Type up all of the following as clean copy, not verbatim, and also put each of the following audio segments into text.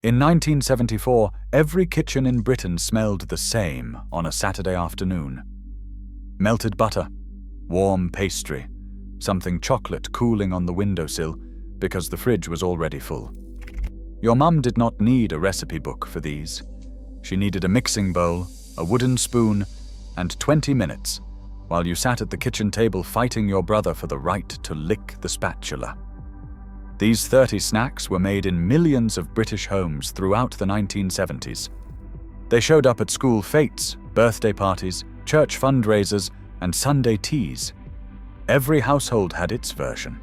In 1974, every kitchen in Britain smelled the same on a Saturday afternoon. Melted butter, warm pastry, something chocolate cooling on the windowsill because the fridge was already full. Your mum did not need a recipe book for these. She needed a mixing bowl, a wooden spoon, and 20 minutes while you sat at the kitchen table fighting your brother for the right to lick the spatula. These 30 snacks were made in millions of British homes throughout the 1970s. They showed up at school fetes, birthday parties, church fundraisers, and Sunday teas. Every household had its version.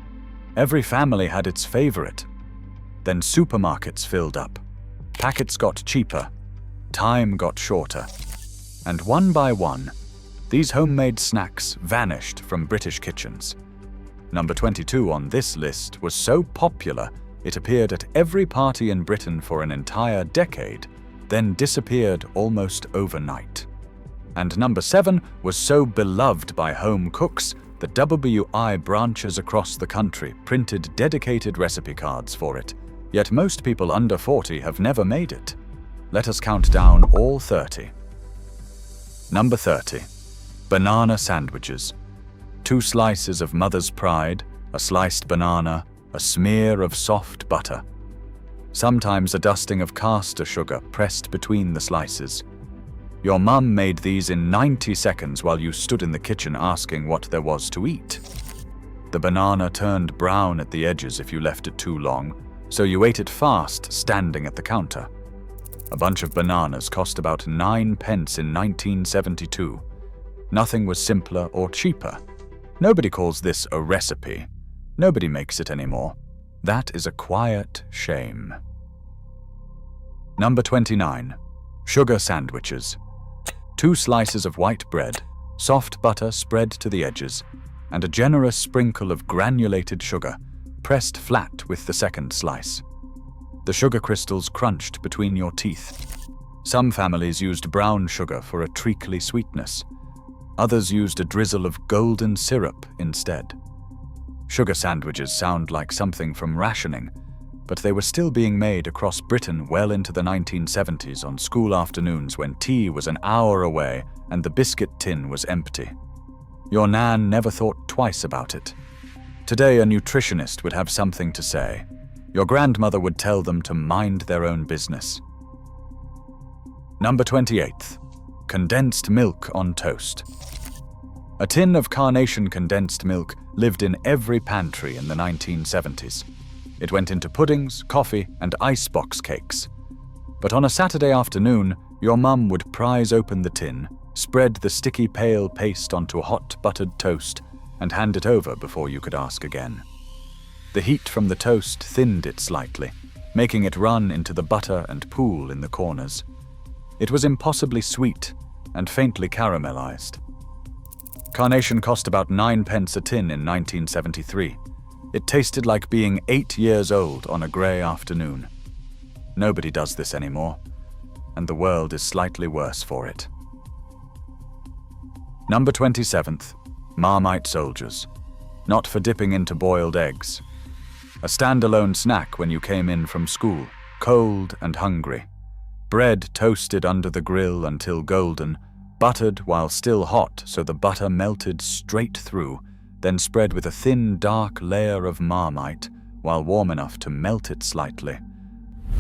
Every family had its favorite. Then supermarkets filled up. Packets got cheaper. Time got shorter. And one by one, these homemade snacks vanished from British kitchens. Number 22 on this list was so popular it appeared at every party in Britain for an entire decade, then disappeared almost overnight. And number 7 was so beloved by home cooks that WI branches across the country printed dedicated recipe cards for it, yet most people under 40 have never made it. Let us count down all 30. Number 30. Banana sandwiches. 2 slices of mother's pride, a sliced banana, a smear of soft butter. Sometimes a dusting of caster sugar pressed between the slices. Your mum made these in 90 seconds while you stood in the kitchen asking what there was to eat. The banana turned brown at the edges if you left it too long, so you ate it fast standing at the counter. A bunch of bananas cost about 9 pence in 1972. Nothing was simpler or cheaper. Nobody calls this a recipe. Nobody makes it anymore. That is a quiet shame. Number 29. Sugar sandwiches. 2 slices of white bread, soft butter spread to the edges, and a generous sprinkle of granulated sugar, pressed flat with the second slice. The sugar crystals crunched between your teeth. Some families used brown sugar for a treacly sweetness. Others used a drizzle of golden syrup instead. Sugar sandwiches sound like something from rationing, but they were still being made across Britain well into the 1970s on school afternoons when tea was an hour away and the biscuit tin was empty. Your nan never thought twice about it. Today a nutritionist would have something to say. Your grandmother would tell them to mind their own business. Number 28. Condensed milk on toast. A tin of carnation condensed milk lived in every pantry in the 1970s. It went into puddings, coffee, and icebox cakes. But on a Saturday afternoon, your mum would prise open the tin, spread the sticky pale paste onto hot buttered toast, and hand it over before you could ask again. The heat from the toast thinned it slightly, making it run into the butter and pool in the corners. It was impossibly sweet and faintly caramelized. Carnation cost about 9 pence a tin in 1973. It tasted like being 8 years old on a grey afternoon. Nobody does this anymore, and the world is slightly worse for it. Number 27th. Marmite soldiers. Not for dipping into boiled eggs. A standalone snack when you came in from school, cold and hungry. Bread toasted under the grill until golden, buttered while still hot so the butter melted straight through, then spread with a thin, dark layer of Marmite while warm enough to melt it slightly.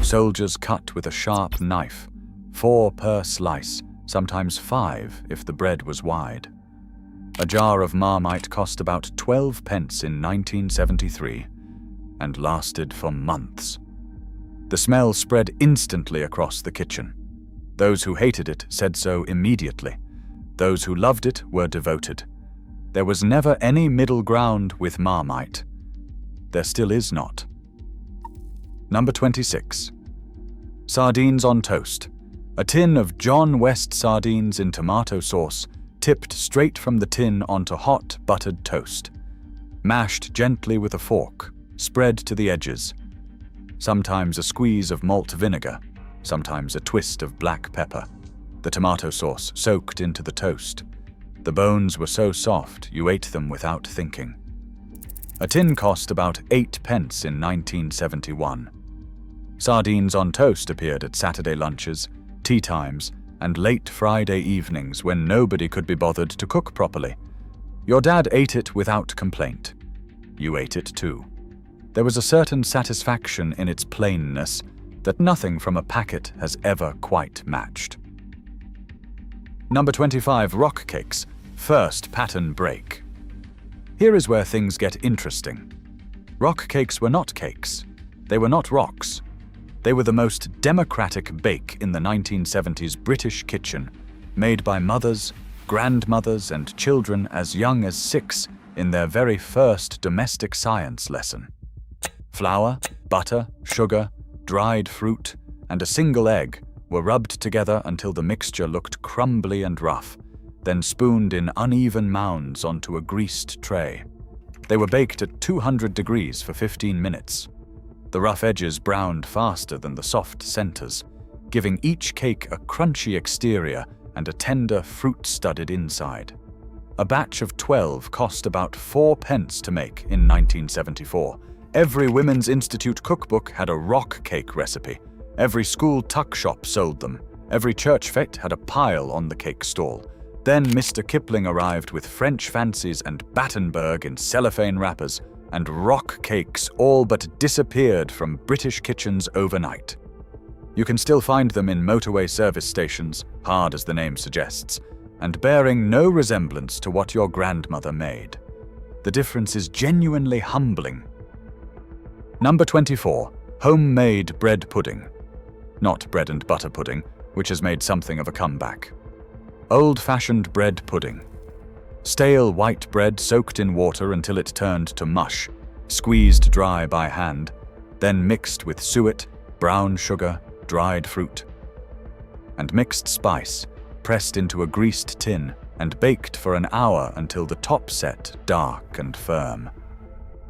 Soldiers cut with a sharp knife, 4 per slice, sometimes 5 if the bread was wide. A jar of Marmite cost about 12 pence in 1973 and lasted for months. The smell spread instantly across the kitchen. Those who hated it said so immediately. Those who loved it were devoted. There was never any middle ground with Marmite. There still is not. Number 26. Sardines on toast. A tin of John West sardines in tomato sauce, tipped straight from the tin onto hot, buttered toast. Mashed gently with a fork, spread to the edges. Sometimes a squeeze of malt vinegar, sometimes a twist of black pepper. The tomato sauce soaked into the toast. The bones were so soft you ate them without thinking. A tin cost about 8 pence in 1971. Sardines on toast appeared at Saturday lunches, tea times, and late Friday evenings when nobody could be bothered to cook properly. Your dad ate it without complaint. You ate it too. There was a certain satisfaction in its plainness that nothing from a packet has ever quite matched. Number 25, rock cakes. First pattern break. Here is where things get interesting. Rock cakes were not cakes. They were not rocks. They were the most democratic bake in the 1970s British kitchen, made by mothers, grandmothers, and children as young as 6 in their very first domestic science lesson. Flour, butter, sugar, dried fruit, and a single egg were rubbed together until the mixture looked crumbly and rough, then spooned in uneven mounds onto a greased tray. They were baked at 200 degrees for 15 minutes. The rough edges browned faster than the soft centers, giving each cake a crunchy exterior and a tender fruit-studded inside. A batch of 12 cost about 4 pence to make in 1974. Every Women's Institute cookbook had a rock cake recipe. Every school tuck shop sold them. Every church fete had a pile on the cake stall. Then Mr. Kipling arrived with French fancies and Battenberg in cellophane wrappers, and rock cakes all but disappeared from British kitchens overnight. You can still find them in motorway service stations, hard as the name suggests, and bearing no resemblance to what your grandmother made. The difference is genuinely humbling. Number 24, homemade bread pudding. Not bread and butter pudding, which has made something of a comeback. Old-fashioned bread pudding. Stale white bread soaked in water until it turned to mush, squeezed dry by hand, then mixed with suet, brown sugar, dried fruit, and mixed spice, pressed into a greased tin and baked for an hour until the top set dark and firm.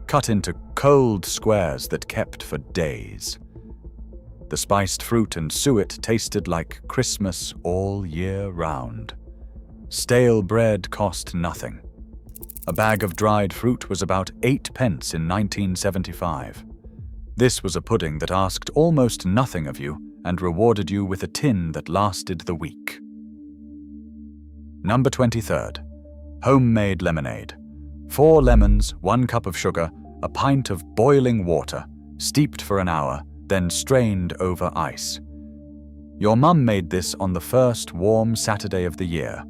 Cut into cold squares that kept for days. The spiced fruit and suet tasted like Christmas all year round. Stale bread cost nothing. A bag of dried fruit was about 8 pence in 1975. This was a pudding that asked almost nothing of you and rewarded you with a tin that lasted the week. Number 23, homemade lemonade. 4 lemons, 1 cup of sugar, a pint of boiling water, steeped for an hour, then strained over ice. Your mum made this on the first warm Saturday of the year.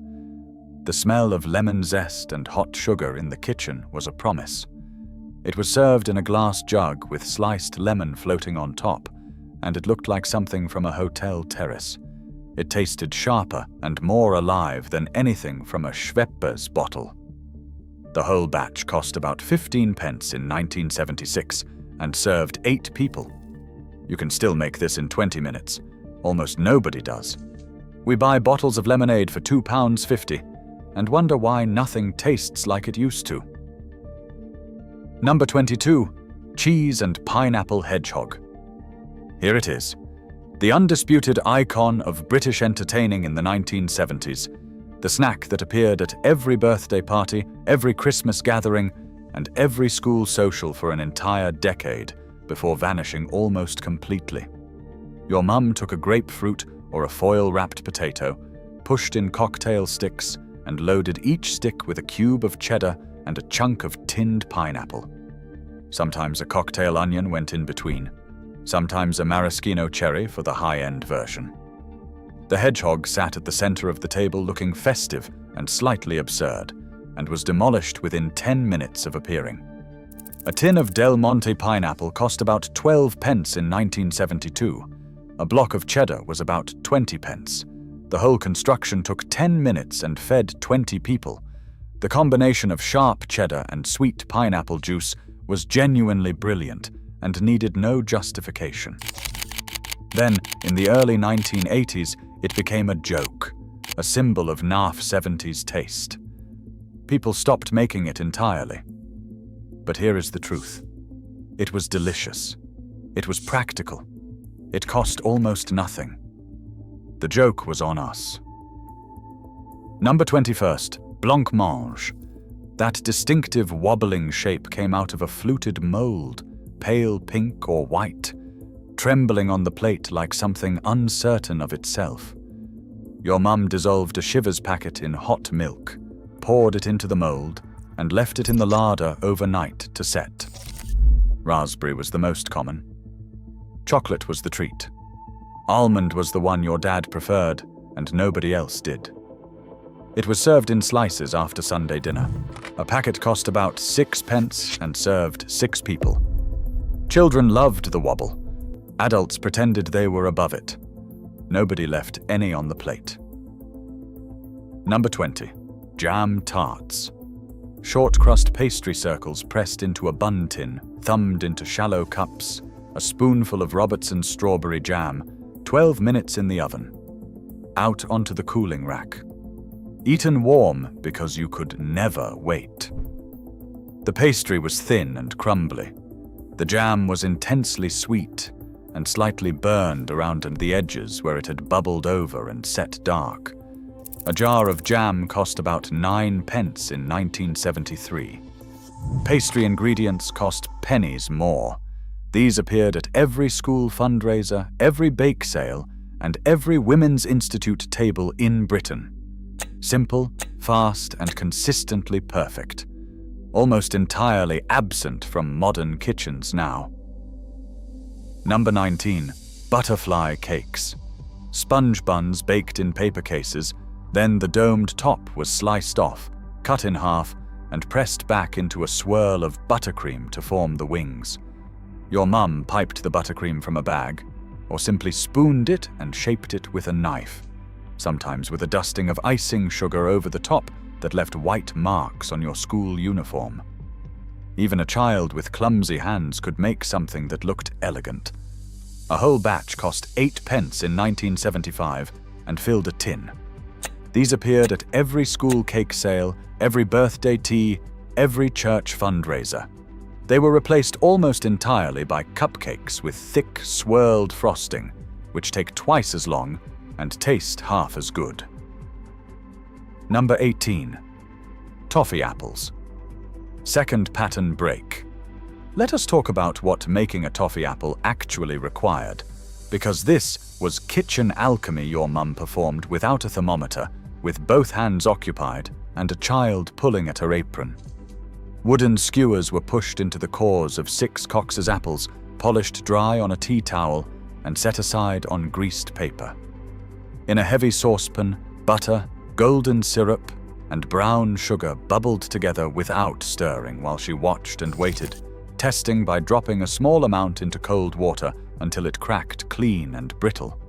The smell of lemon zest and hot sugar in the kitchen was a promise. It was served in a glass jug with sliced lemon floating on top, and it looked like something from a hotel terrace. It tasted sharper and more alive than anything from a Schweppes bottle. The whole batch cost about 15 pence in 1976 and served 8 people. You can still make this in 20 minutes. Almost nobody does. We buy bottles of lemonade for £2.50 and wonder why nothing tastes like it used to. Number 22, cheese and pineapple hedgehog. Here it is, the undisputed icon of British entertaining in the 1970s, the snack that appeared at every birthday party, every Christmas gathering, and every school social for an entire decade before vanishing almost completely. Your mum took a grapefruit or a foil-wrapped potato, pushed in cocktail sticks, and loaded each stick with a cube of cheddar and a chunk of tinned pineapple. Sometimes a cocktail onion went in between, sometimes a maraschino cherry for the high-end version. The hedgehog sat at the center of the table looking festive and slightly absurd, and was demolished within 10 minutes of appearing. A tin of Del Monte pineapple cost about 12 pence in 1972. A block of cheddar was about 20 pence. The whole construction took 10 minutes and fed 20 people. The combination of sharp cheddar and sweet pineapple juice was genuinely brilliant and needed no justification. Then, in the early 1980s, it became a joke, a symbol of naff 70s taste. People stopped making it entirely. But here is the truth. It was delicious. It was practical. It cost almost nothing. The joke was on us. Number 21st, blancmange. That distinctive wobbling shape came out of a fluted mold, pale pink or white. trembling on the plate like something uncertain of itself. Your mum dissolved a Shivers packet in hot milk, poured it into the mold, and left it in the larder overnight to set. Raspberry was the most common. Chocolate was the treat. Almond was the one your dad preferred, and nobody else did. It was served in slices after Sunday dinner. A packet cost about 6p and served 6 people. Children loved the wobble. Adults pretended they were above it. Nobody left any on the plate. Number 20. Jam tarts. Short crust pastry circles pressed into a bun tin, thumbed into shallow cups, a spoonful of Robertson's strawberry jam, 12 minutes in the oven. Out onto the cooling rack. Eaten warm because you could never wait. The pastry was thin and crumbly. The jam was intensely sweet and slightly burned around the edges where it had bubbled over and set dark. A jar of jam cost about 9p in 1973. Pastry ingredients cost pennies more. These appeared at every school fundraiser, every bake sale, and every Women's Institute table in Britain. Simple, fast, and consistently perfect. Almost entirely absent from modern kitchens now. Number 19. Butterfly cakes. Sponge buns baked in paper cases, then the domed top was sliced off, cut in half, and pressed back into a swirl of buttercream to form the wings. Your mum piped the buttercream from a bag, or simply spooned it and shaped it with a knife, sometimes with a dusting of icing sugar over the top that left white marks on your school uniform. Even a child with clumsy hands could make something that looked elegant. A whole batch cost 8p in 1975 and filled a tin. These appeared at every school cake sale, every birthday tea, every church fundraiser. They were replaced almost entirely by cupcakes with thick, swirled frosting, which take twice as long and taste half as good. Number 18. Toffee apples. Second pattern break. Let us talk about what making a toffee apple actually required, because this was kitchen alchemy your mum performed without a thermometer, with both hands occupied and a child pulling at her apron. Wooden skewers were pushed into the cores of 6 Cox's apples, polished dry on a tea towel, and set aside on greased paper. In a heavy saucepan, butter, golden syrup, and brown sugar bubbled together without stirring while she watched and waited, testing by dropping a small amount into cold water until it cracked clean and brittle.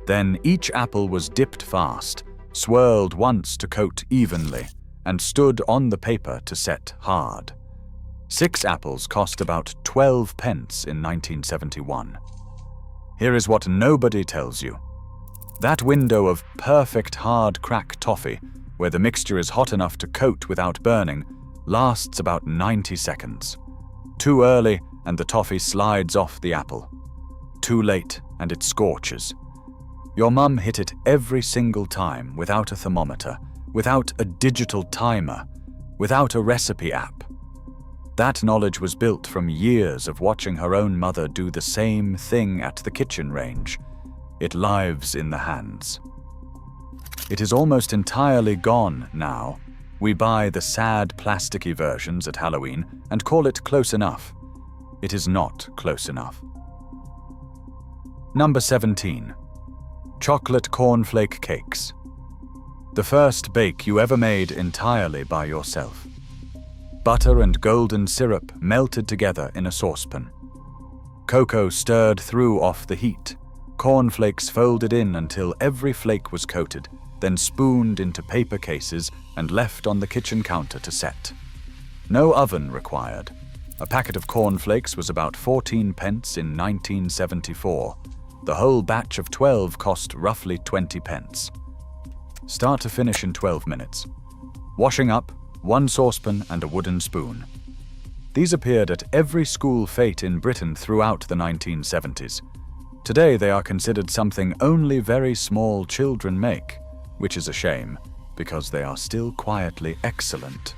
Then each apple was dipped fast, swirled once to coat evenly, and stood on the paper to set hard. 6 apples cost about 12p in 1971. Here is what nobody tells you. That window of perfect hard crack toffee, where the mixture is hot enough to coat without burning, lasts about 90 seconds. Too early and the toffee slides off the apple. Too late and it scorches. Your mum hit it every single time without a thermometer, without a digital timer, without a recipe app. That knowledge was built from years of watching her own mother do the same thing at the kitchen range. It lives in the hands. It is almost entirely gone now. We buy the sad plasticky versions at Halloween and call it close enough. It is not close enough. Number 17. Chocolate cornflake cakes. The first bake you ever made entirely by yourself. Butter and golden syrup melted together in a saucepan. Cocoa stirred through off the heat. Cornflakes folded in until every flake was coated, then spooned into paper cases and left on the kitchen counter to set. No oven required. A packet of cornflakes was about 14p in 1974. The whole batch of 12 cost roughly 20p. Start to finish in 12 minutes. Washing up, 1 saucepan and a wooden spoon. These appeared at every school fete in Britain throughout the 1970s. Today they are considered something only very small children make, which is a shame, because they are still quietly excellent.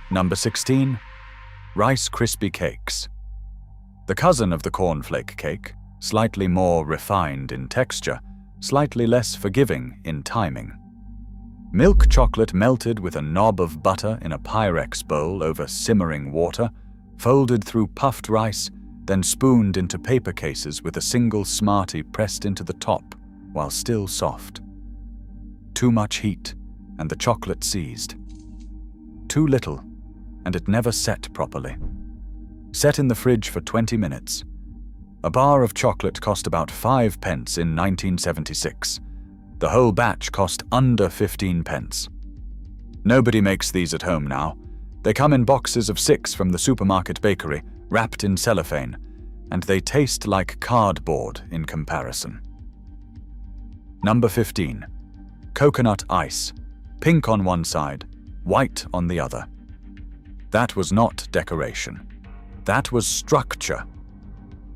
Number 16. Rice Krispie cakes. The cousin of the cornflake cake, slightly more refined in texture, slightly less forgiving in timing. Milk chocolate melted with a knob of butter in a Pyrex bowl over simmering water, folded through puffed rice, then spooned into paper cases with a single Smartie pressed into the top while still soft. Too much heat, and the chocolate seized. Too little, and it never set properly. Set in the fridge for 20 minutes. A bar of chocolate cost about 5 pence in 1976. The whole batch cost under 15 pence. Nobody makes these at home now. They come in boxes of 6 from the supermarket bakery, wrapped in cellophane, and they taste like cardboard in comparison. Number 15. Coconut ice. Pink on one side, white on the other. That was not decoration. That was structure.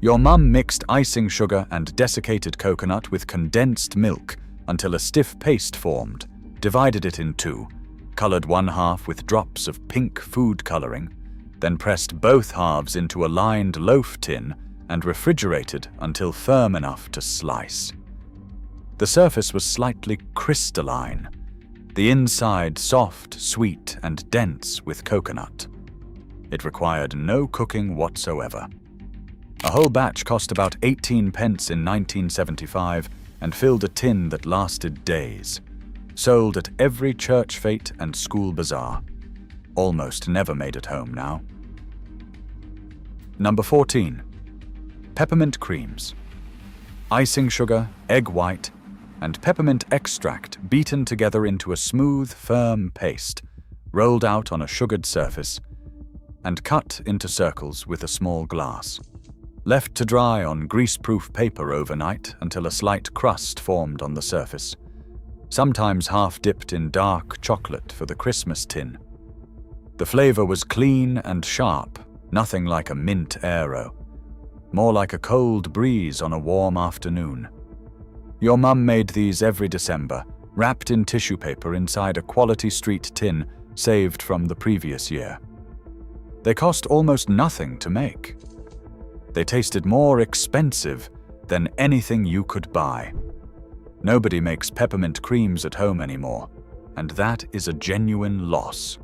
Your mum mixed icing sugar and desiccated coconut with condensed milk until a stiff paste formed, divided it in two, colored one half with drops of pink food coloring, then pressed both halves into a lined loaf tin and refrigerated until firm enough to slice. The surface was slightly crystalline, the inside soft, sweet, and dense with coconut. It required no cooking whatsoever. A whole batch cost about 18 pence in 1975 and filled a tin that lasted days. Sold at every church fete and school bazaar. Almost never made at home now. Number 14. Peppermint creams. Icing sugar, egg white, and peppermint extract beaten together into a smooth, firm paste, rolled out on a sugared surface, and cut into circles with a small glass. Left to dry on greaseproof paper overnight until a slight crust formed on the surface, sometimes half dipped in dark chocolate for the Christmas tin. The flavor was clean and sharp, nothing like a mint aero, more like a cold breeze on a warm afternoon. Your mum made these every December, wrapped in tissue paper inside a Quality Street tin saved from the previous year. They cost almost nothing to make. They tasted more expensive than anything you could buy. Nobody makes peppermint creams at home anymore, and that is a genuine loss.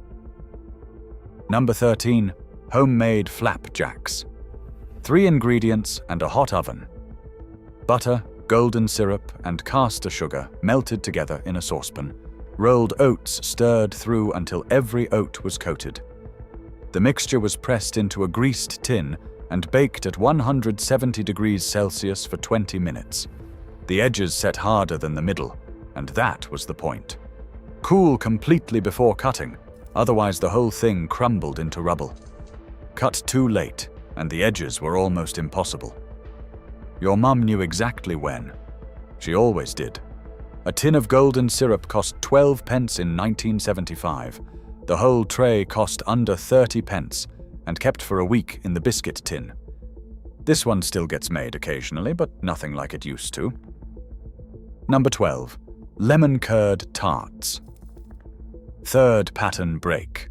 Number 13. Homemade flapjacks. 3 ingredients and a hot oven. Butter, golden syrup, and caster sugar melted together in a saucepan. Rolled oats stirred through until every oat was coated. The mixture was pressed into a greased tin and baked at 170 degrees Celsius for 20 minutes. The edges set harder than the middle, and that was the point. Cool completely before cutting, otherwise the whole thing crumbled into rubble. Cut too late, and the edges were almost impossible. Your mum knew exactly when. She always did. A tin of golden syrup cost 12 pence in 1975. The whole tray cost under 30 pence, and kept for a week in the biscuit tin. This one still gets made occasionally, but nothing like it used to. Number 12. Lemon curd tarts. Third pattern break.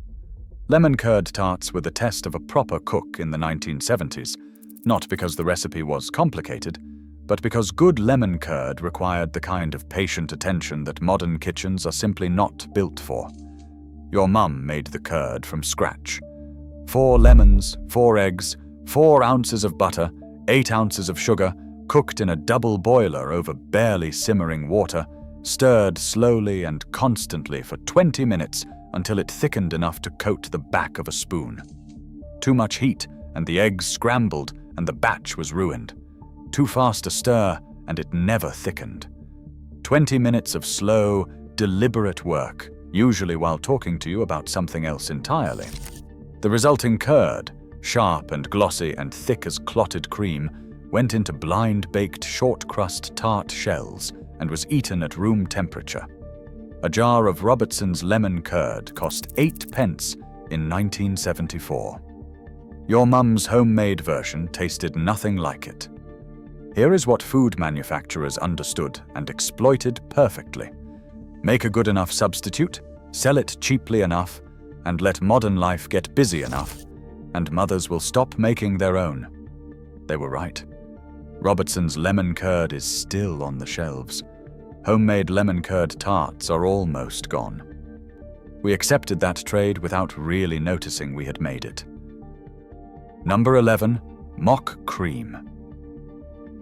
Lemon curd tarts were the test of a proper cook in the 1970s, not because the recipe was complicated, but because good lemon curd required the kind of patient attention that modern kitchens are simply not built for. Your mum made the curd from scratch. 4 lemons, 4 eggs, 4 ounces of butter, 8 ounces of sugar, cooked in a double boiler over barely simmering water, stirred slowly and constantly for 20 minutes until it thickened enough to coat the back of a spoon. Too much heat, and the eggs scrambled, and the batch was ruined. Too fast a stir, and it never thickened. 20 minutes of slow, deliberate work, usually while talking to you about something else entirely. The resulting curd, sharp and glossy and thick as clotted cream, went into blind-baked short-crust tart shells and was eaten at room temperature. A jar of Robertson's lemon curd cost 8 pence in 1974. Your mum's homemade version tasted nothing like it. Here is what food manufacturers understood and exploited perfectly. Make a good enough substitute, sell it cheaply enough, and let modern life get busy enough, and mothers will stop making their own. They were right. Robertson's lemon curd is still on the shelves. Homemade lemon curd tarts are almost gone. We accepted that trade without really noticing we had made it. Number 11. Mock cream.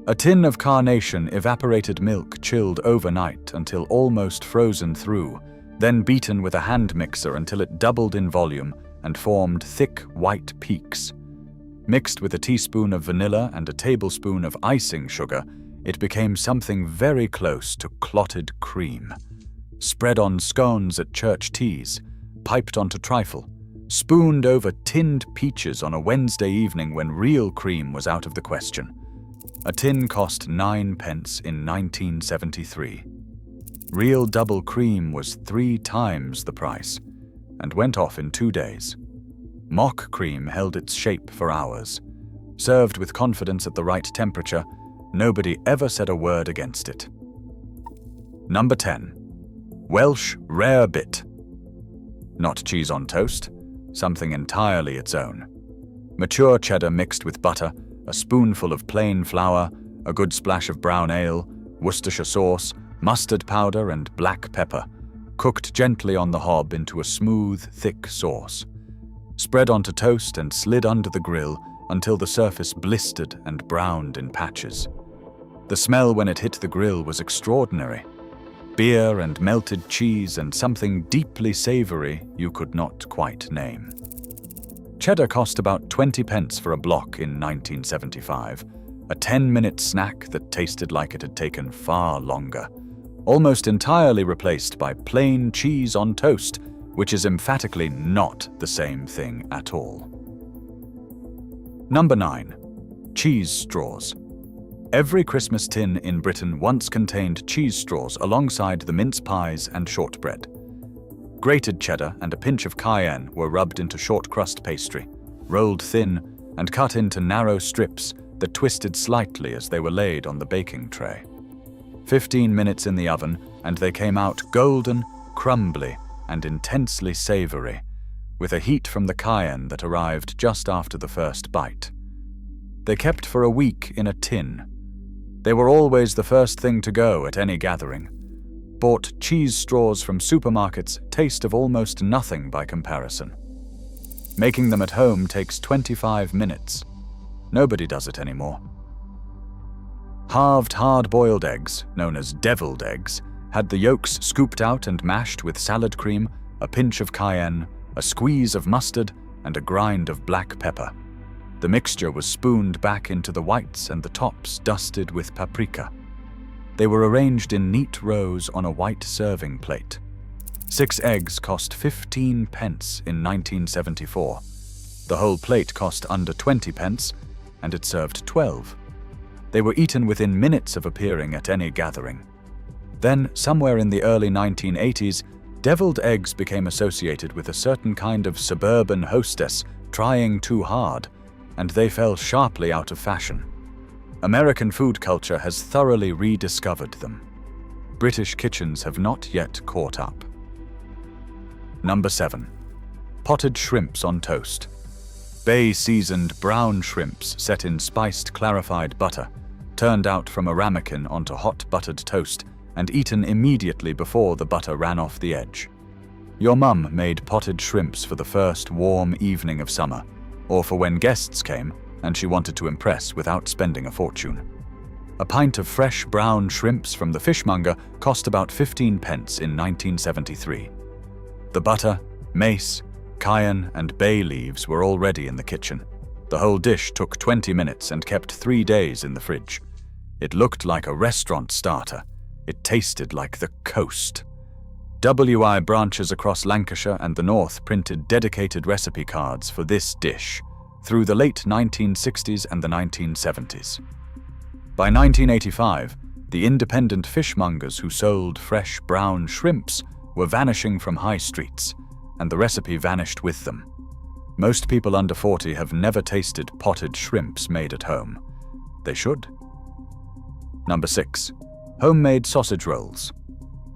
A tin of carnation evaporated milk chilled overnight until almost frozen through, then beaten with a hand mixer until it doubled in volume and formed thick white peaks. Mixed with a teaspoon of vanilla and a tablespoon of icing sugar, it became something very close to clotted cream. Spread on scones at church teas, piped onto trifle, spooned over tinned peaches on a Wednesday evening when real cream was out of the question. A tin cost 9 pence in 1973. Real double cream was 3 times the price, and went off in 2 days. Mock cream held its shape for hours. Served with confidence at the right temperature, nobody ever said a word against it. Number 10. Welsh rarebit. Not cheese on toast, something entirely its own. Mature cheddar mixed with butter, a spoonful of plain flour, a good splash of brown ale, Worcestershire sauce, mustard powder and black pepper, cooked gently on the hob into a smooth, thick sauce. Spread onto toast and slid under the grill until the surface blistered and browned in patches. The smell when it hit the grill was extraordinary. Beer and melted cheese and something deeply savory you could not quite name. Cheddar cost about 20 pence for a block in 1975, a 10-minute snack that tasted like it had taken far longer, almost entirely replaced by plain cheese on toast, which is emphatically not the same thing at all. Number 9. Cheese straws. Every Christmas tin in Britain once contained cheese straws alongside the mince pies and shortbread. Grated cheddar and a pinch of cayenne were rubbed into short crust pastry, rolled thin, and cut into narrow strips that twisted slightly as they were laid on the baking tray. 15 minutes in the oven, and they came out golden, crumbly, and intensely savory, with a heat from the cayenne that arrived just after the first bite. They kept for a week in a tin. They were always the first thing to go at any gathering. Bought cheese straws from supermarkets taste of almost nothing by comparison. Making them at home takes 25 minutes. Nobody does it anymore. Halved hard-boiled eggs, known as deviled eggs, had the yolks scooped out and mashed with salad cream, a pinch of cayenne, a squeeze of mustard, and a grind of black pepper. The mixture was spooned back into the whites and the tops dusted with paprika. They were arranged in neat rows on a white serving plate. 6 eggs cost 15 pence in 1974. The whole plate cost under 20 pence, and it served 12. They were eaten within minutes of appearing at any gathering. Then, somewhere in the early 1980s, deviled eggs became associated with a certain kind of suburban hostess trying too hard, and they fell sharply out of fashion. American food culture has thoroughly rediscovered them. British kitchens have not yet caught up. Number 7. Potted shrimps on toast. Bay-seasoned brown shrimps set in spiced clarified butter, turned out from a ramekin onto hot buttered toast and eaten immediately before the butter ran off the edge. Your mum made potted shrimps for the first warm evening of summer, or for when guests came and she wanted to impress without spending a fortune. A pint of fresh brown shrimps from the fishmonger cost about 15 pence in 1973. The butter, mace, cayenne, and bay leaves were already in the kitchen. The whole dish took 20 minutes and kept 3 days in the fridge. It looked like a restaurant starter. It tasted like the coast. WI branches across Lancashire and the North printed dedicated recipe cards for this dish through the late 1960s and the 1970s. By 1985, the independent fishmongers who sold fresh brown shrimps were vanishing from high streets, and the recipe vanished with them. Most people under 40 have never tasted potted shrimps made at home. They should. Number 6. Homemade sausage rolls.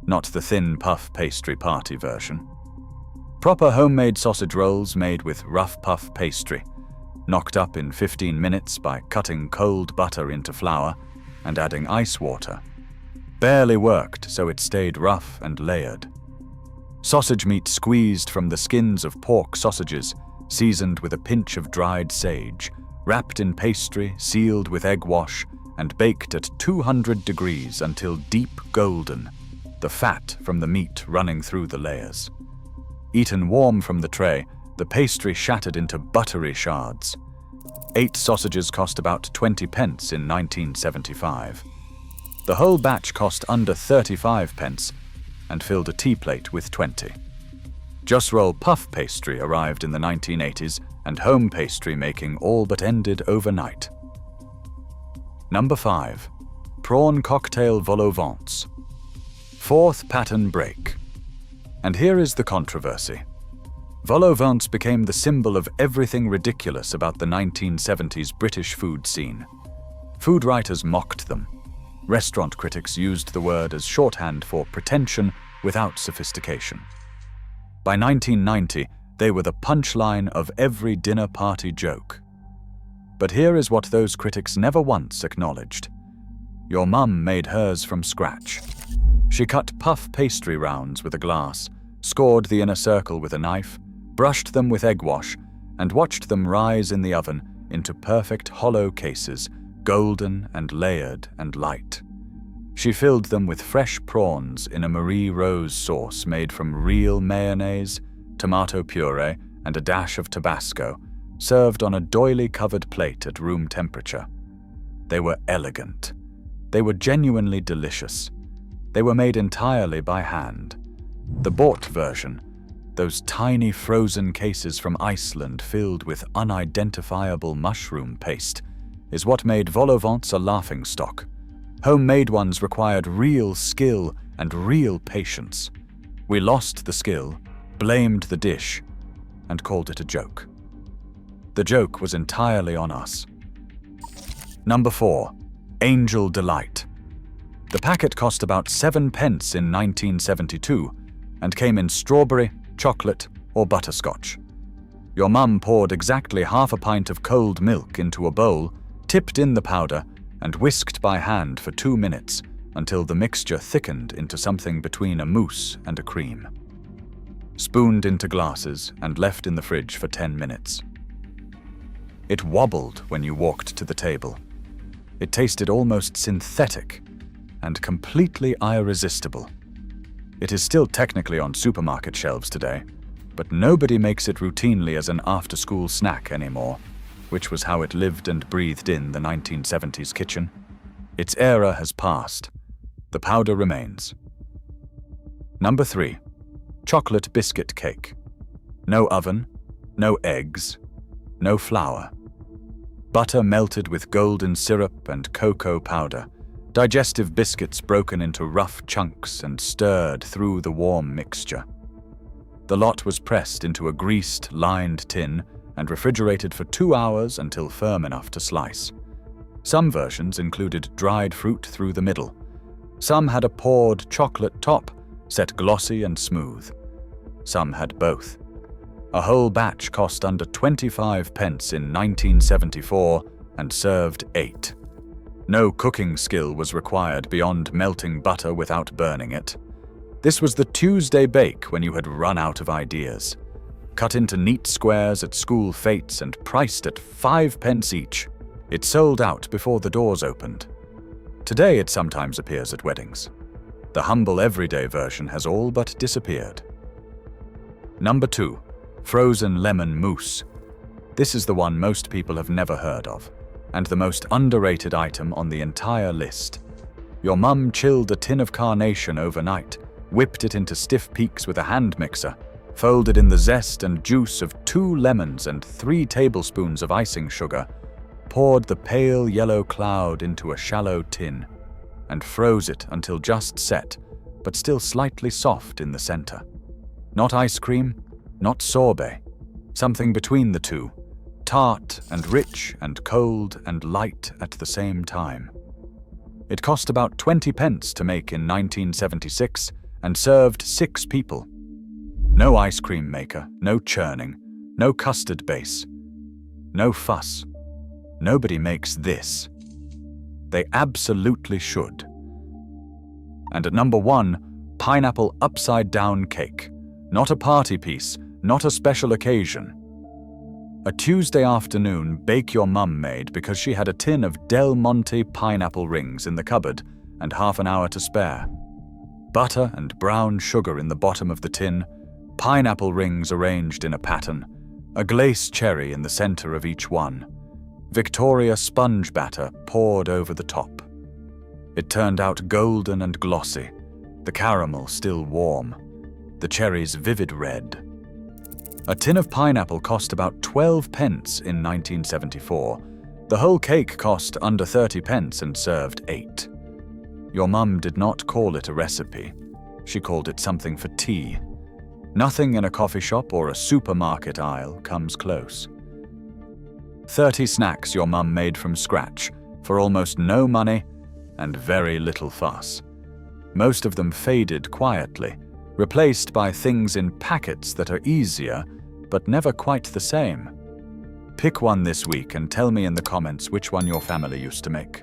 Not the thin puff pastry party version. Proper homemade sausage rolls made with rough puff pastry. knocked up in 15 minutes by cutting cold butter into flour and adding ice water. Barely worked so it stayed rough and layered. Sausage meat squeezed from the skins of pork sausages, seasoned with a pinch of dried sage, wrapped in pastry, sealed with egg wash, and baked at 200 degrees until deep golden, the fat from the meat running through the layers. Eaten warm from the tray, the pastry shattered into buttery shards. 8 sausages cost about 20 pence in 1975. The whole batch cost under 35 pence and filled a tea plate with 20. Just roll puff pastry arrived in the 1980s and home pastry making all but ended overnight. Number 5. Prawn cocktail vol au vents. 4th pattern break. And here is the controversy. Vol au vents became the symbol of everything ridiculous about the 1970s British food scene. Food writers mocked them. Restaurant critics used the word as shorthand for pretension without sophistication. By 1990, they were the punchline of every dinner party joke. But here is what those critics never once acknowledged. Your mum made hers from scratch. She cut puff pastry rounds with a glass, scored the inner circle with a knife, brushed them with egg wash, and watched them rise in the oven into perfect hollow cases, golden and layered and light. She filled them with fresh prawns in a Marie Rose sauce made from real mayonnaise, tomato puree, and a dash of Tabasco, served on a doily-covered plate at room temperature. They were elegant. They were genuinely delicious. They were made entirely by hand. The bought version, those tiny frozen cases from Iceland filled with unidentifiable mushroom paste, is what made vol au vents a laughingstock. Homemade ones required real skill and real patience. We lost the skill, blamed the dish, and called it a joke. The joke was entirely on us. Number 4. Angel Delight. The packet cost about 7 pence in 1972 and came in strawberry, chocolate, or butterscotch. Your mum poured exactly half a pint of cold milk into a bowl, tipped in the powder, and whisked by hand for 2 minutes until the mixture thickened into something between a mousse and a cream. Spooned into glasses and left in the fridge for 10 minutes. It wobbled when you walked to the table. It tasted almost synthetic and completely irresistible. It is still technically on supermarket shelves today, but nobody makes it routinely as an after-school snack anymore, which was how it lived and breathed in the 1970s kitchen. Its era has passed. The powder remains. Number 3. Chocolate biscuit cake. No oven, no eggs, no flour. Butter melted with golden syrup and cocoa powder. Digestive biscuits broken into rough chunks and stirred through the warm mixture. The lot was pressed into a greased, lined tin and refrigerated for 2 hours until firm enough to slice. Some versions included dried fruit through the middle. Some had a poured chocolate top, set glossy and smooth. Some had both. A whole batch cost under 25 pence in 1974 and served 8. No cooking skill was required beyond melting butter without burning it. This was the Tuesday bake when you had run out of ideas. Cut into neat squares at school fetes and priced at 5 pence each. It sold out before the doors opened. Today it sometimes appears at weddings. The humble everyday version has all but disappeared. Number 2. Frozen lemon mousse. This is the one most people have never heard of, and the most underrated item on the entire list. Your mum chilled a tin of carnation overnight, whipped it into stiff peaks with a hand mixer, folded in the zest and juice of 2 lemons and 3 tablespoons of icing sugar, poured the pale yellow cloud into a shallow tin, and froze it until just set, but still slightly soft in the center. Not ice cream, not sorbet, something between the two, tart and rich and cold and light at the same time. It cost about 20 pence to make in 1976 and served 6 people. No ice cream maker, no churning, no custard base. No fuss. Nobody makes this. They absolutely should. And at number 1, pineapple upside-down cake. Not a party piece, not a special occasion. A Tuesday afternoon bake your mum made because she had a tin of Del Monte pineapple rings in the cupboard and half an hour to spare. Butter and brown sugar in the bottom of the tin, pineapple rings arranged in a pattern, a glace cherry in the center of each one, Victoria sponge batter poured over the top. It turned out golden and glossy, the caramel still warm, the cherries vivid red. A tin of pineapple cost about 12 pence in 1974. The whole cake cost under 30 pence and served 8. Your mum did not call it a recipe. She called it something for tea. Nothing in a coffee shop or a supermarket aisle comes close. 30 snacks your mum made from scratch, for almost no money and very little fuss. Most of them faded quietly, replaced by things in packets that are easier, but never quite the same. Pick one this week and tell me in the comments which one your family used to make.